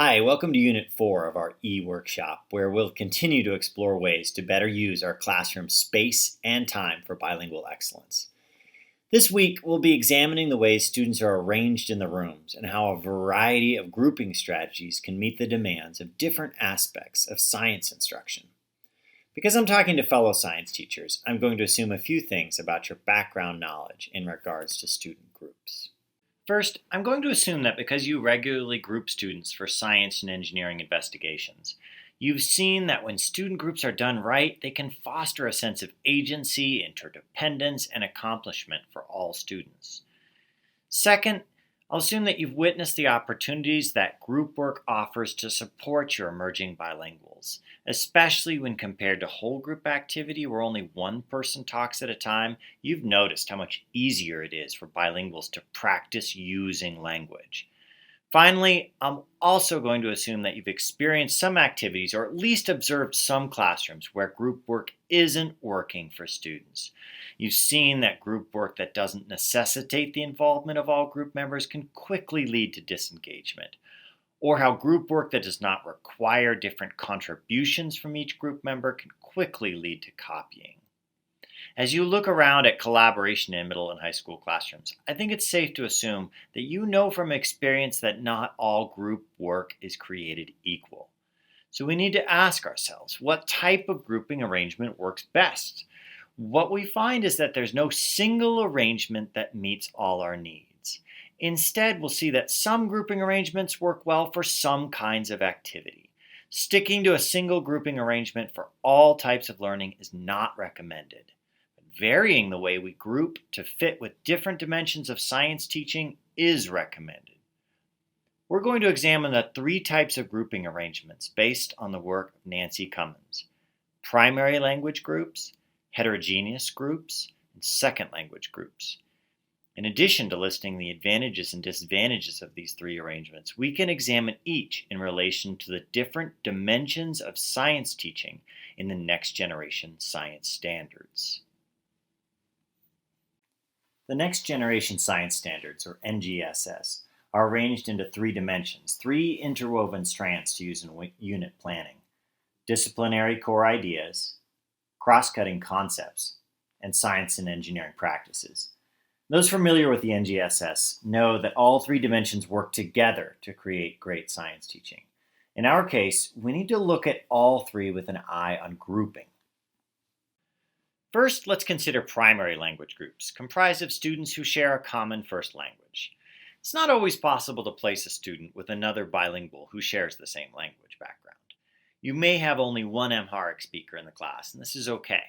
Hi, welcome to Unit 4 of our e-workshop, where we'll continue to explore ways to better use our classroom space and time for bilingual excellence. This week, we'll be examining the ways students are arranged in the rooms and how a variety of grouping strategies can meet the demands of different aspects of science instruction. Because I'm talking to fellow science teachers, I'm going to assume a few things about your background knowledge in regards to student groups. First, I'm going to assume that because you regularly group students for science and engineering investigations, you've seen that when student groups are done right, they can foster a sense of agency, interdependence, and accomplishment for all students. Second, I'll assume that you've witnessed the opportunities that group work offers to support your emerging bilinguals, especially when compared to whole group activity where only one person talks at a time. You've noticed how much easier it is for bilinguals to practice using language. Finally, I'm also going to assume that you've experienced some activities or at least observed some classrooms where group work isn't working for students. You've seen that group work that doesn't necessitate the involvement of all group members can quickly lead to disengagement, or how group work that does not require different contributions from each group member can quickly lead to copying. As you look around at collaboration in middle and high school classrooms, I think it's safe to assume that you know from experience that not all group work is created equal. So we need to ask ourselves, what type of grouping arrangement works best? What we find is that there's no single arrangement that meets all our needs. Instead, we'll see that some grouping arrangements work well for some kinds of activity. Sticking to a single grouping arrangement for all types of learning is not recommended. Varying the way we group to fit with different dimensions of science teaching is recommended. We're going to examine the three types of grouping arrangements based on the work of Nancy Cummins: primary language groups, heterogeneous groups, and second language groups. In addition to listing the advantages and disadvantages of these three arrangements, we can examine each in relation to the different dimensions of science teaching in the next generation science standards. The Next Generation Science Standards, or NGSS, are arranged into three dimensions, three interwoven strands to use in unit planning: disciplinary core ideas, cross-cutting concepts, and science and engineering practices. Those familiar with the NGSS know that all three dimensions work together to create great science teaching. In our case, we need to look at all three with an eye on grouping. First, let's consider primary language groups, comprised of students who share a common first language. It's not always possible to place a student with another bilingual who shares the same language background. You may have only one Amharic speaker in the class, and this is okay.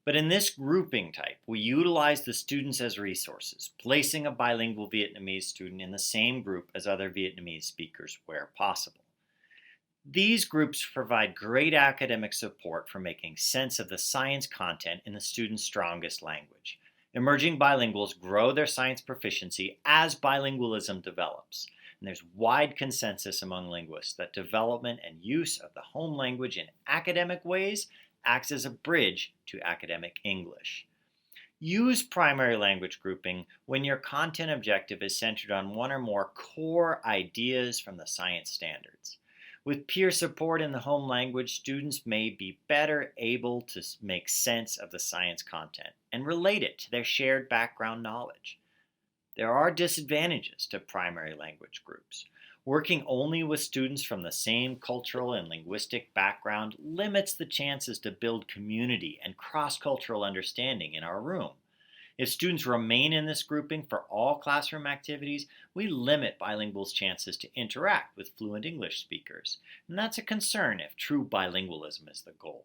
But in this grouping type, we utilize the students as resources, placing a bilingual Vietnamese student in the same group as other Vietnamese speakers where possible. These groups provide great academic support for making sense of the science content in the student's strongest language. Emerging bilinguals grow their science proficiency as bilingualism develops. And there's wide consensus among linguists that development and use of the home language in academic ways acts as a bridge to academic English. Use primary language grouping when your content objective is centered on one or more core ideas from the science standards. With peer support in the home language, students may be better able to make sense of the science content and relate it to their shared background knowledge. There are disadvantages to primary language groups. Working only with students from the same cultural and linguistic background limits the chances to build community and cross-cultural understanding in our room. If students remain in this grouping for all classroom activities, we limit bilinguals' chances to interact with fluent English speakers. And that's a concern if true bilingualism is the goal.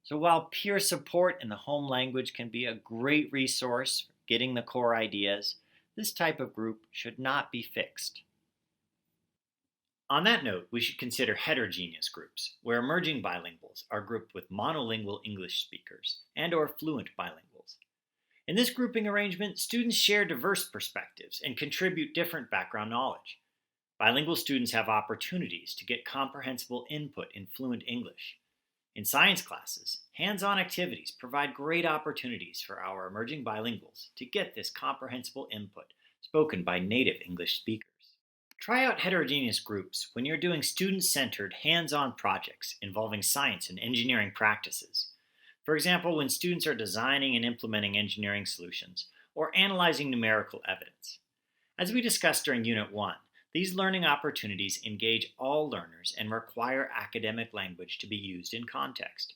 So while peer support in the home language can be a great resource for getting the core ideas, this type of group should not be fixed. On that note, we should consider heterogeneous groups, where emerging bilinguals are grouped with monolingual English speakers and/or fluent bilinguals. In this grouping arrangement, students share diverse perspectives and contribute different background knowledge. Bilingual students have opportunities to get comprehensible input in fluent English. In science classes, hands-on activities provide great opportunities for our emerging bilinguals to get this comprehensible input spoken by native English speakers. Try out heterogeneous groups when you're doing student-centered, hands-on projects involving science and engineering practices. For example, when students are designing and implementing engineering solutions or analyzing numerical evidence. As we discussed during Unit 1, these learning opportunities engage all learners and require academic language to be used in context.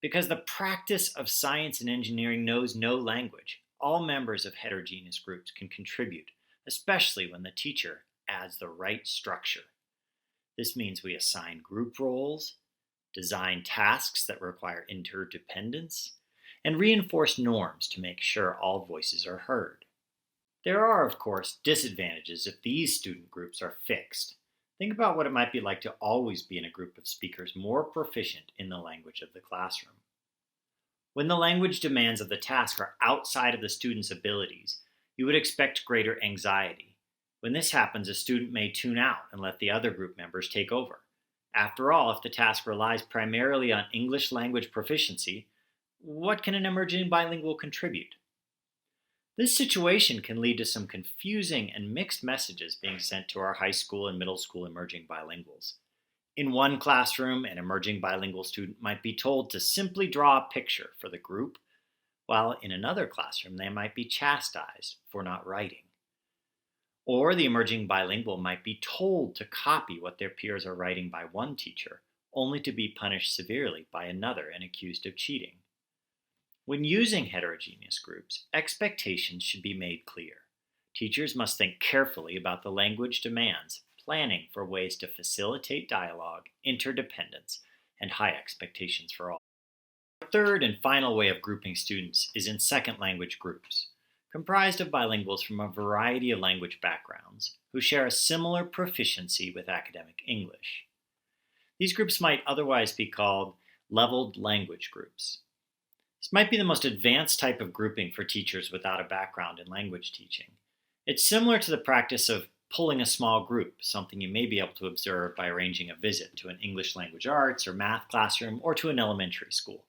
Because the practice of science and engineering knows no language, all members of heterogeneous groups can contribute, especially when the teacher adds the right structure. This means we assign group roles, design tasks that require interdependence, and reinforce norms to make sure all voices are heard. There are, of course, disadvantages if these student groups are fixed. Think about what it might be like to always be in a group of speakers more proficient in the language of the classroom. When the language demands of the task are outside of the student's abilities, you would expect greater anxiety. When this happens, a student may tune out and let the other group members take over. After all, if the task relies primarily on English language proficiency, what can an emerging bilingual contribute? This situation can lead to some confusing and mixed messages being sent to our high school and middle school emerging bilinguals. In one classroom, an emerging bilingual student might be told to simply draw a picture for the group, while in another classroom they might be chastised for not writing. Or the emerging bilingual might be told to copy what their peers are writing by one teacher, only to be punished severely by another and accused of cheating. When using heterogeneous groups, expectations should be made clear. Teachers must think carefully about the language demands, planning for ways to facilitate dialogue, interdependence, and high expectations for all. The third and final way of grouping students is in second language groups, comprised of bilinguals from a variety of language backgrounds who share a similar proficiency with academic English. These groups might otherwise be called leveled language groups. This might be the most advanced type of grouping for teachers without a background in language teaching. It's similar to the practice of pulling a small group, something you may be able to observe by arranging a visit to an English language arts or math classroom or to an elementary school.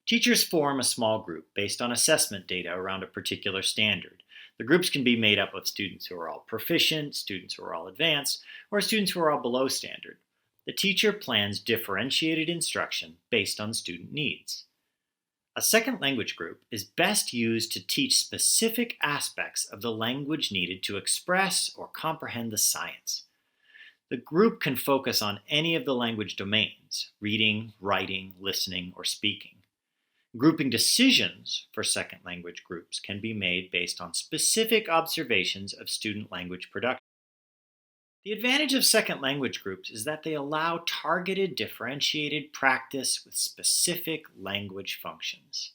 Teachers form a small group based on assessment data around a particular standard. The groups can be made up of students who are all proficient, students who are all advanced, or students who are all below standard. The teacher plans differentiated instruction based on student needs. A second language group is best used to teach specific aspects of the language needed to express or comprehend the science. The group can focus on any of the language domains: reading, writing, listening, or speaking. Grouping decisions for second language groups can be made based on specific observations of student language production. The advantage of second language groups is that they allow targeted, differentiated practice with specific language functions.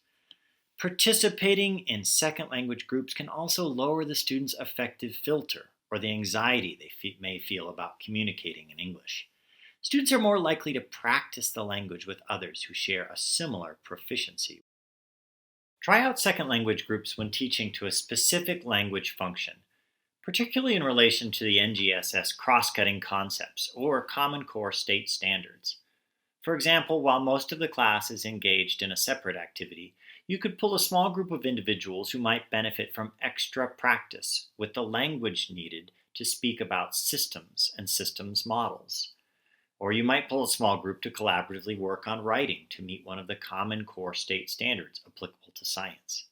Participating in second language groups can also lower the student's affective filter or the anxiety they may feel about communicating in English. Students are more likely to practice the language with others who share a similar proficiency. Try out second language groups when teaching to a specific language function, particularly in relation to the NGSS cross-cutting concepts or Common Core state standards. For example, while most of the class is engaged in a separate activity, you could pull a small group of individuals who might benefit from extra practice with the language needed to speak about systems and systems models. Or you might pull a small group to collaboratively work on writing to meet one of the Common Core state standards applicable to science.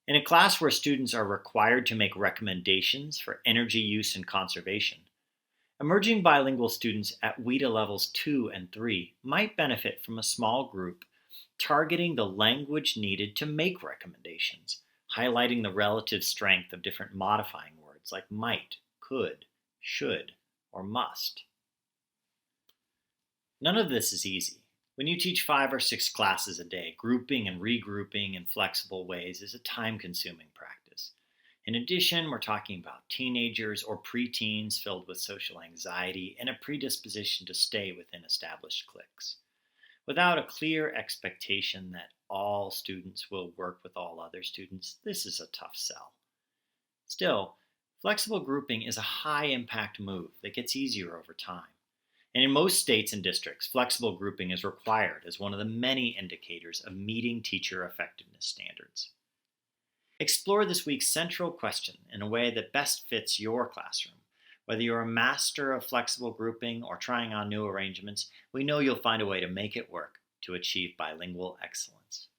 In a class where students are required to make recommendations for energy use and conservation, emerging bilingual students at WIDA levels 2 and 3 might benefit from a small group targeting the language needed to make recommendations, highlighting the relative strength of different modifying words like might, could, should, or must. None of this is easy. When you teach 5 or 6 classes a day, grouping and regrouping in flexible ways is a time-consuming practice. In addition, we're talking about teenagers or preteens filled with social anxiety and a predisposition to stay within established cliques. Without a clear expectation that all students will work with all other students, this is a tough sell. Still, flexible grouping is a high-impact move that gets easier over time. And in most states and districts, flexible grouping is required as one of the many indicators of meeting teacher effectiveness standards. Explore this week's central question in a way that best fits your classroom. Whether you're a master of flexible grouping or trying on new arrangements, we know you'll find a way to make it work to achieve bilingual excellence.